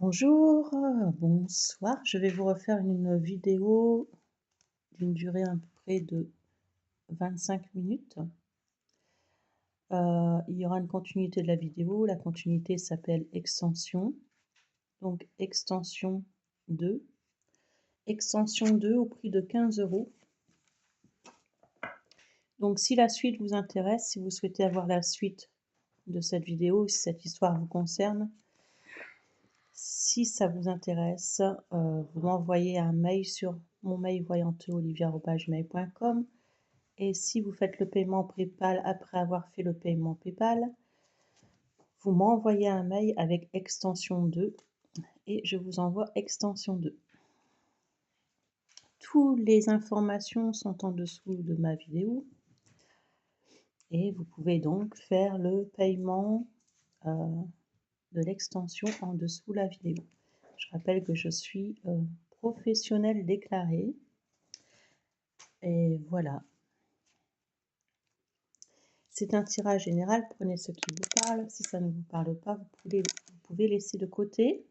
Bonjour, bonsoir. Je vais vous refaire une vidéo d'une durée à peu près de 25 minutes. Il y aura une continuité de la vidéo. La continuité s'appelle extension. Donc extension 2. Extension 2 au prix de 15 €. Donc si la suite vous intéresse, si vous souhaitez avoir la suite de cette vidéo, si cette histoire vous concerne, si ça vous intéresse, vous m'envoyez un mail sur mon mail voyanteolivia@gmail.com. Et si vous faites le paiement PayPal après avoir fait le paiement PayPal, vous m'envoyez un mail avec extension 2 et je vous envoie extension 2. Toutes les informations sont en dessous de ma vidéo et vous pouvez donc faire le paiement de l'extension en dessous de la vidéo. Je rappelle que je suis professionnelle déclarée et voilà. C'est un tirage général, prenez ce qui vous parle. Si ça ne vous parle pas, vous pouvez laisser de côté.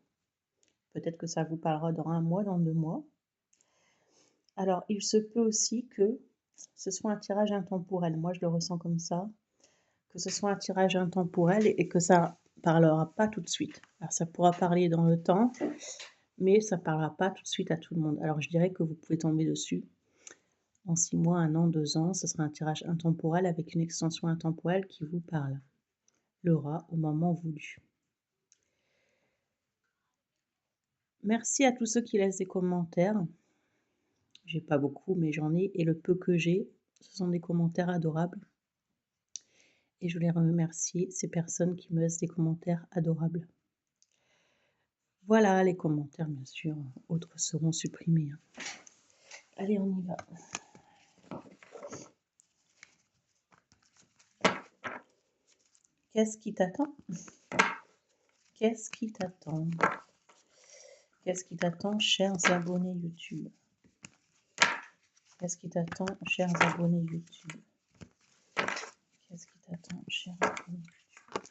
Peut-être que ça vous parlera dans 1 mois, dans 2 mois. Alors, il se peut aussi que ce soit un tirage intemporel. Moi, je le ressens comme ça, que ce soit un tirage intemporel et que ça parlera pas tout de suite. Alors, ça pourra parler dans le temps, mais ça parlera pas tout de suite à tout le monde. Alors, je dirais que vous pouvez tomber dessus en 6 mois, 1 an, 2 ans. Ce sera un tirage intemporel avec une extension intemporelle qui vous parle. L'aura au moment voulu. Merci à tous ceux qui laissent des commentaires. J'ai pas beaucoup, mais j'en ai, et le peu que j'ai, ce sont des commentaires adorables. Et je voulais remercier ces personnes qui me laissent des commentaires adorables. Voilà, les commentaires, bien sûr, autres seront supprimés. Allez, on y va. Qu'est-ce qui t'attend? Qu'est-ce qui t'attend? Qu'est-ce qui t'attend, chers abonnés YouTube? Qu'est-ce qui t'attend, chers abonnés YouTube? Qu'est-ce qui t'attend, chers abonnés YouTube?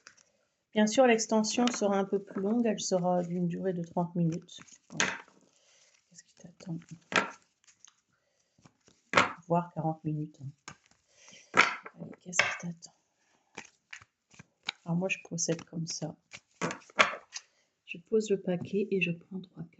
Bien sûr, l'extension sera un peu plus longue, elle sera d'une durée de 30 minutes. Voilà. Qu'est-ce qui t'attend? Voire 40 minutes. Allez, qu'est-ce qui t'attend? Alors moi, je procède comme ça. Je pose le paquet et je prends 3 cartes.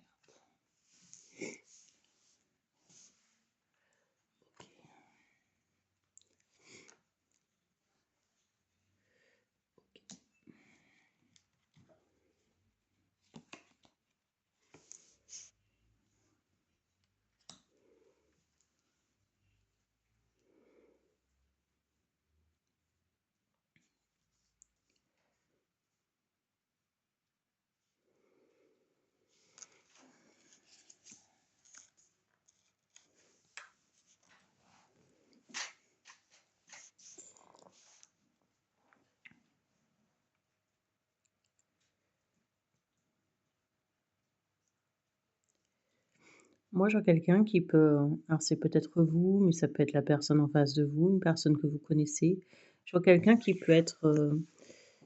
Moi, je vois quelqu'un qui peut, alors c'est peut-être vous, mais ça peut être la personne en face de vous, une personne que vous connaissez. Je vois quelqu'un qui peut être,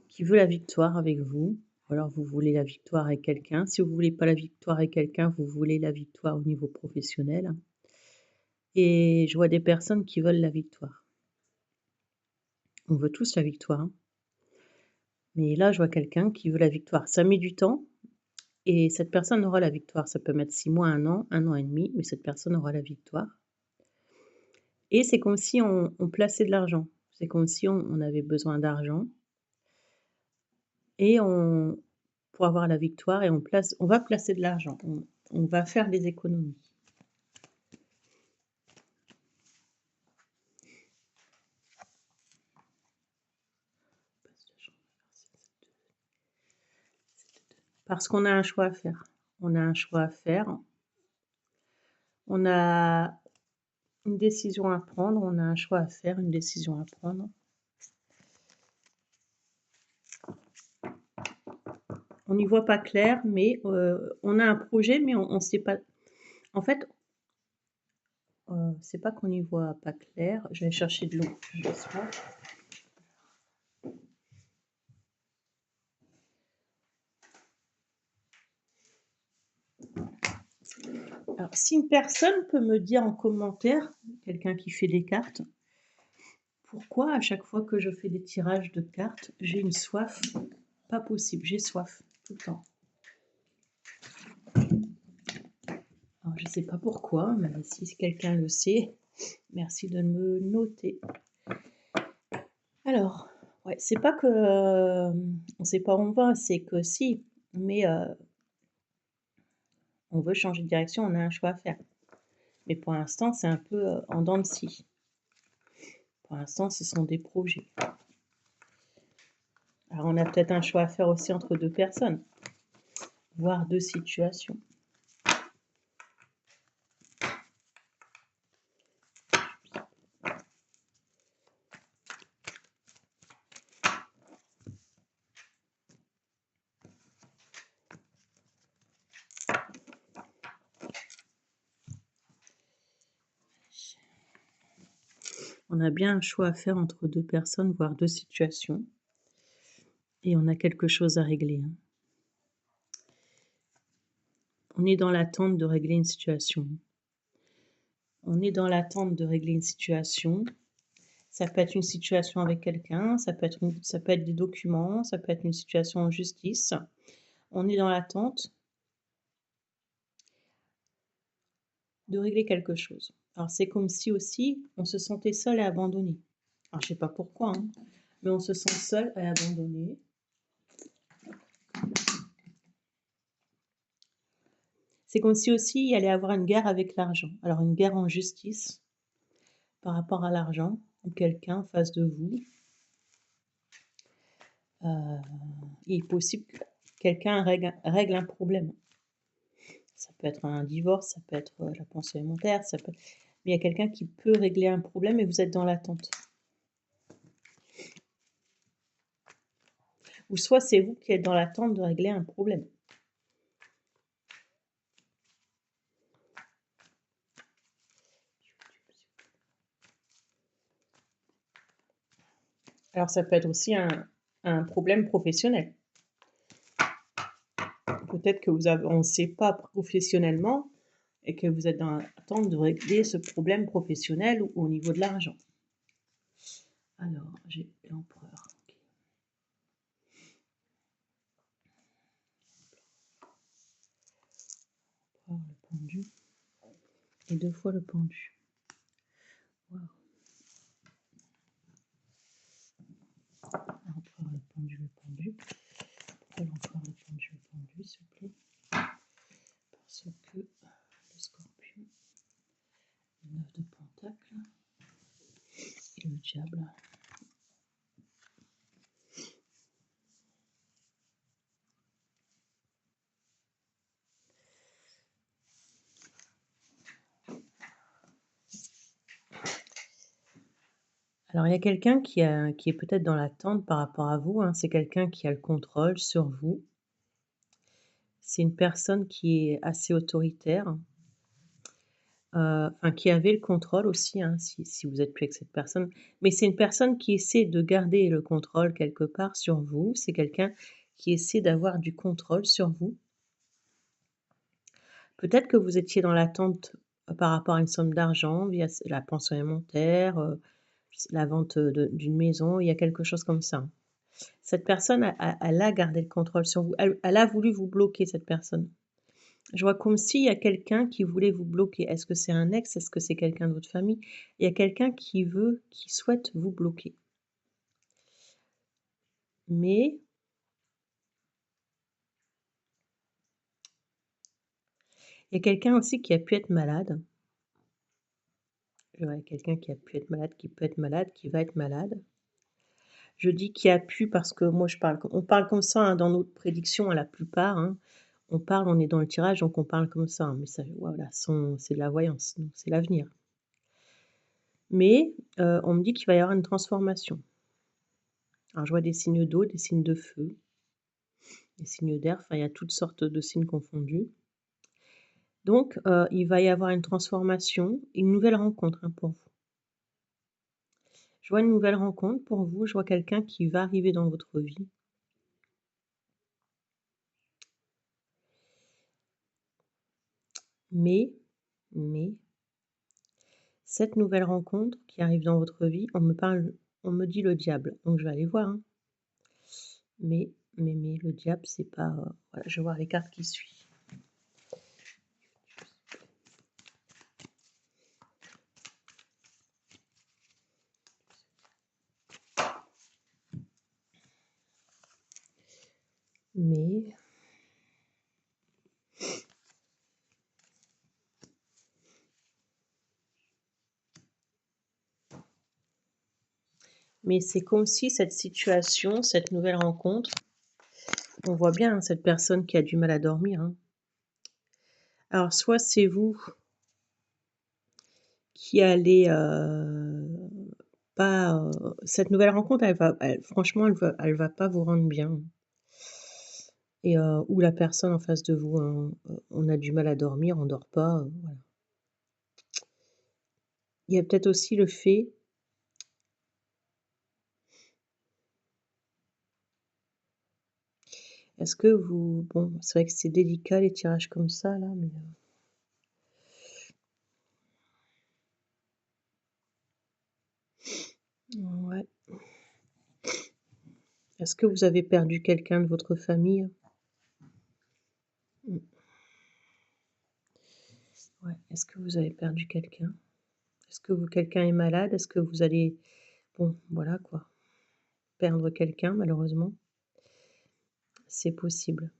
qui veut la victoire avec vous, ou alors vous voulez la victoire avec quelqu'un. Si vous voulez pas la victoire avec quelqu'un, vous voulez la victoire au niveau professionnel. Et je vois des personnes qui veulent la victoire. On veut tous la victoire, hein. Mais là, je vois quelqu'un qui veut la victoire. Ça met du temps et cette personne aura la victoire. Ça peut mettre 6 mois, 1 an et demi, mais cette personne aura la victoire. Et c'est comme si on plaçait de l'argent. C'est comme si on avait besoin d'argent et pour avoir la victoire et on va placer de l'argent. On va faire des économies. Parce qu'on a un choix à faire. On a un choix à faire. On a une décision à prendre, on a un choix à faire, une décision à prendre. On n'y voit pas clair, mais on a un projet, mais on sait pas. En fait, c'est pas qu'on n'y voit pas clair. Je vais chercher de l'eau, j'espère. Alors si une personne peut me dire en commentaire, quelqu'un qui fait des cartes, pourquoi à chaque fois que je fais des tirages de cartes, j'ai une soif pas possible, j'ai soif tout le temps. Alors je sais pas pourquoi, mais si quelqu'un le sait, merci de me noter. Alors, ouais, c'est pas que, on sait pas où on va, c'est que si, mais on veut changer de direction, on a un choix à faire. Mais pour l'instant, c'est un peu, en dents de scie. Pour l'instant, ce sont des projets. Alors on a peut-être un choix à faire aussi entre 2 personnes, voire 2 situations. On a bien un choix à faire entre 2 personnes, voire 2 situations et on a quelque chose à régler, hein. On est dans l'attente de régler une situation. On est dans l'attente de régler une situation. Ça peut être une situation avec quelqu'un, ça peut être des documents, ça peut être une situation en justice. On est dans l'attente de régler quelque chose. Alors c'est comme si aussi on se sentait seul et abandonné. Alors je sais pas pourquoi, hein, mais on se sent seul et abandonné. C'est comme si aussi il y allait avoir une guerre avec l'argent. Alors une guerre en justice par rapport à l'argent, ou quelqu'un en face de vous. Il est possible que quelqu'un règle un problème. Ça peut être un divorce, ça peut être la pension alimentaire, mais il y a quelqu'un qui peut régler un problème et vous êtes dans l'attente. Ou soit c'est vous qui êtes dans l'attente de régler un problème. Alors ça peut être aussi un problème professionnel. Peut-être que on ne sait pas professionnellement et que vous êtes dans l'attente de régler ce problème professionnel ou au niveau de l'argent. Alors, j'ai l'empereur. Okay. Le pendu. Et 2 fois le pendu. Wow. L'empereur, le pendu, le pendu. Pourquoi l'empereur, le pendu, le pendu, s'il vous plaît? Parce que le scorpion, le 9 de pentacle et le diable. Alors il y a quelqu'un qui est peut-être dans l'attente par rapport à vous, hein. C'est quelqu'un qui a le contrôle sur vous. C'est une personne qui est assez autoritaire, enfin qui avait le contrôle aussi, hein, si vous êtes plus avec cette personne. Mais c'est une personne qui essaie de garder le contrôle quelque part sur vous. C'est quelqu'un qui essaie d'avoir du contrôle sur vous. Peut-être que vous étiez dans l'attente, par rapport à une somme d'argent via la pension alimentaire, la vente, d'une maison, il y a quelque chose comme ça. Cette personne elle a gardé le contrôle sur vous. Elle a voulu vous bloquer, cette personne. Je vois comme s'il y a quelqu'un qui voulait vous bloquer. Est-ce que c'est un ex? Est-ce que c'est quelqu'un de votre famille? Il y a quelqu'un qui souhaite vous bloquer. Mais il y a quelqu'un aussi qui a pu être malade. Je vois quelqu'un qui a pu être malade, qui peut être malade, qui va être malade. Je dis qui a pu parce que moi on parle comme ça, hein, dans notre prédiction, à la plupart, hein. On est dans le tirage, donc on parle comme ça, hein, mais ça, voilà, c'est de la voyance, donc c'est l'avenir. Mais on me dit qu'il va y avoir une transformation. Alors je vois des signes d'eau, des signes de feu, des signes d'air, enfin il y a toutes sortes de signes confondus. Donc il va y avoir une transformation, une nouvelle rencontre, hein, pour vous. Je vois une nouvelle rencontre pour vous, je vois quelqu'un qui va arriver dans votre vie. Mais Mais cette nouvelle rencontre qui arrive dans votre vie, on me dit le diable, donc je vais aller voir, hein. Mais le diable, c'est pas, voilà, je vais voir les cartes qui suivent. Mais c'est comme si cette situation, cette nouvelle rencontre, on voit bien, hein, cette personne qui a du mal à dormir, hein. Alors soit c'est vous qui allez, pas, cette nouvelle rencontre, franchement, elle va pas vous rendre bien et ou la personne en face de vous, hein, on a du mal à dormir, on dort pas, voilà. Il y a peut-être aussi le fait est-ce que vous bon, c'est vrai que c'est délicat les tirages comme ça là, mais ouais. Est-ce que vous avez perdu quelqu'un de votre famille? Mmh, ouais. Est-ce que vous avez perdu quelqu'un? Est-ce que vous quelqu'un est malade? Est-ce que vous allez bon, voilà quoi, perdre quelqu'un malheureusement? C'est possible.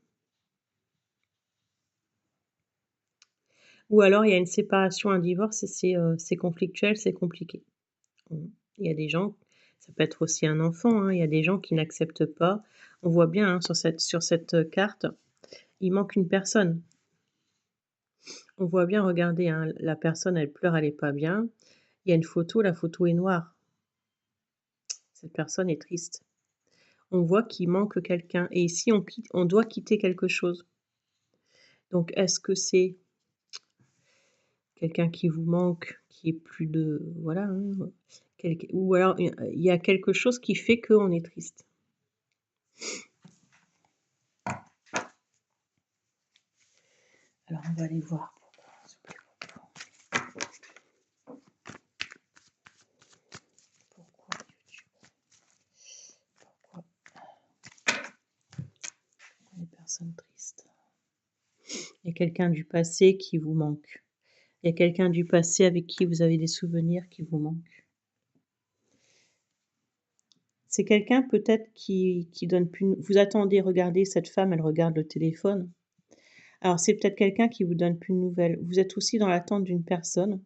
Ou alors il y a une séparation, un divorce et c'est conflictuel, c'est compliqué. Mmh. Il y a des gens ça peut être aussi un enfant, hein, il y a des gens qui n'acceptent pas. On voit bien, hein, sur cette, carte, il manque une personne. On voit bien, regardez, hein, la personne, elle pleure, elle est pas bien. Il y a une photo, la photo est noire. Cette personne est triste. On voit qu'il manque quelqu'un et ici on doit quitter quelque chose. Donc est-ce que c'est quelqu'un qui vous manque, qui est plus de voilà, hein, ou alors il y a quelque chose qui fait qu'on est triste? Alors on va aller voir pourquoi pourquoi les personnes tristes? Il y a quelqu'un du passé qui vous manque. Il y a quelqu'un du passé avec qui vous avez des souvenirs qui vous manquent. C'est quelqu'un peut-être qui donne plus vous attendez, regardez cette femme, elle regarde le téléphone. Alors c'est peut-être quelqu'un qui vous donne plus de nouvelles. Vous êtes aussi dans l'attente d'une personne.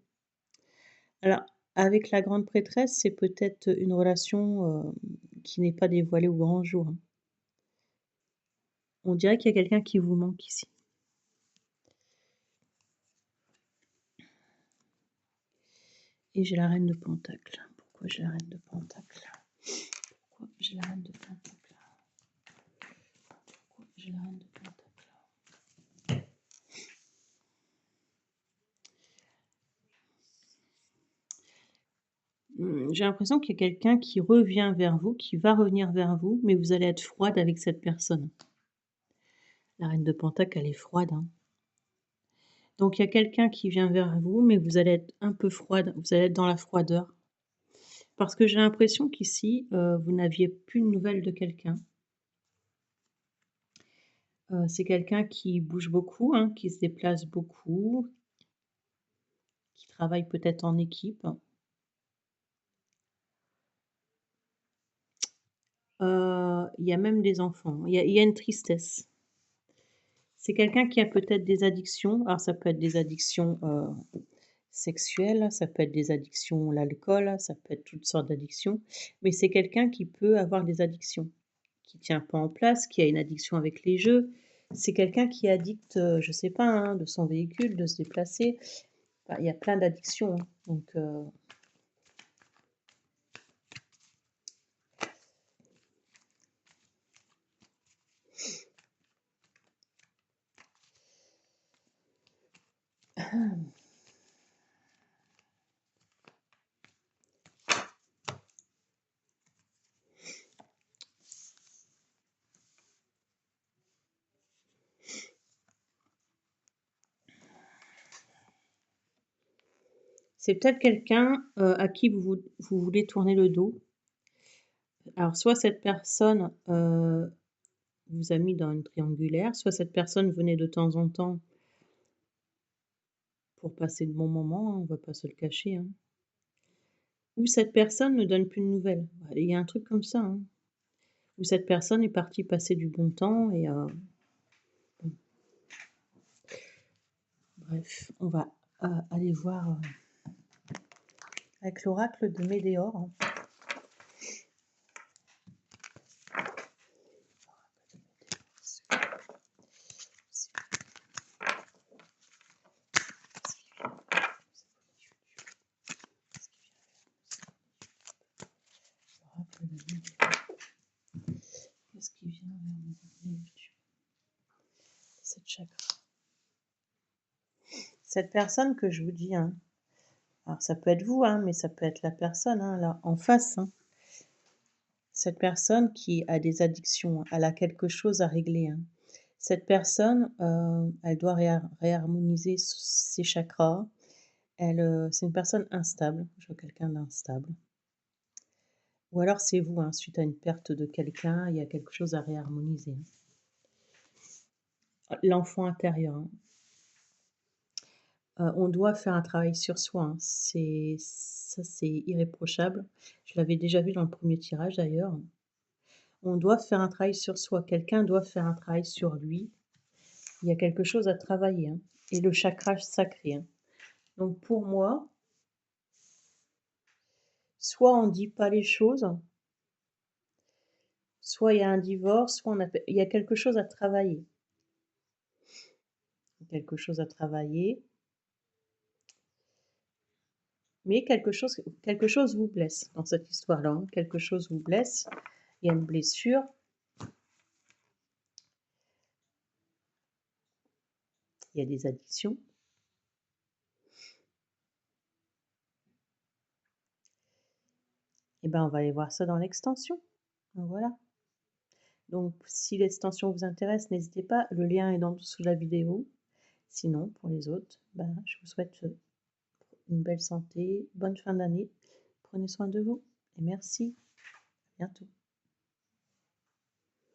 Alors avec la grande prêtresse, c'est peut-être une relation, qui n'est pas dévoilée au grand jour, hein. On dirait qu'il y a quelqu'un qui vous manque ici. Et j'ai la reine de Pentacle. Pourquoi j'ai la reine de Pentacle? Pourquoi j'ai la reine de Pentacle? Pourquoi j'ai la reine de Pentacle? J'ai l'impression qu'il y a quelqu'un qui revient vers vous, qui va revenir vers vous, mais vous allez être froide avec cette personne. La reine de Pentacle, elle est froide, hein. Donc il y a quelqu'un qui vient vers vous, mais vous allez être un peu froide, vous allez être dans la froideur. Parce que j'ai l'impression qu'ici, vous n'aviez plus de nouvelles de quelqu'un. C'est quelqu'un qui bouge beaucoup, hein, qui se déplace beaucoup, qui travaille peut-être en équipe. Il y a même des enfants. Il y a une tristesse. C'est quelqu'un qui a peut-être des addictions. Alors ça peut être des addictions, sexuelles, ça peut être des addictions à l'alcool, ça peut être toutes sortes d'addictions. Mais c'est quelqu'un qui peut avoir des addictions, qui tient pas en place, qui a une addiction avec les jeux. C'est quelqu'un qui est addict, je sais pas, hein, de son véhicule, de se déplacer. Bah, il y a plein d'addictions, hein, donc C'est peut-être quelqu'un, à qui vous voulez tourner le dos. Alors soit cette personne, vous a mis dans une triangulaire, soit cette personne venait de temps en temps pour passer de bons moments, hein, on va pas se le cacher, hein. Ou cette personne ne donne plus de nouvelles. Il y a un truc comme ça, hein. Ou cette personne est partie passer du bon temps et bon, bref, on va, aller voir, avec l'oracle de Médéor, hein. L'oracle de Médéor. Qu'est-ce qui vient vers mes cette chakra? Cette personne que je vous dis, hein, alors ça peut être vous, hein, mais ça peut être la personne, hein, là, en face, hein. Cette personne qui a des addictions, elle a quelque chose à régler, hein. Cette personne, elle doit réharmoniser ses chakras. Elle, c'est une personne instable, je vois quelqu'un d'instable. Ou alors c'est vous, hein, suite à une perte de quelqu'un, il y a quelque chose à réharmoniser, hein. L'enfant intérieur, hein. On doit faire un travail sur soi, hein. C'est irréprochable. Je l'avais déjà vu dans le premier tirage d'ailleurs. On doit faire un travail sur soi. Quelqu'un doit faire un travail sur lui. Il y a quelque chose à travailler, hein, et le chakra sacré, hein. Donc pour moi, soit on dit pas les choses, soit il y a un divorce, soit il y a quelque chose à travailler. Quelque chose à travailler, mais quelque chose vous blesse dans cette histoire-là, hein. Quelque chose vous blesse, il y a une blessure. Il y a des addictions. Et ben, on va aller voir ça dans l'extension. Voilà. Donc si l'extension vous intéresse, n'hésitez pas, le lien est en dessous de la vidéo. Sinon, pour les autres, ben, je vous souhaite une belle santé, bonne fin d'année. Prenez soin de vous et merci. À bientôt.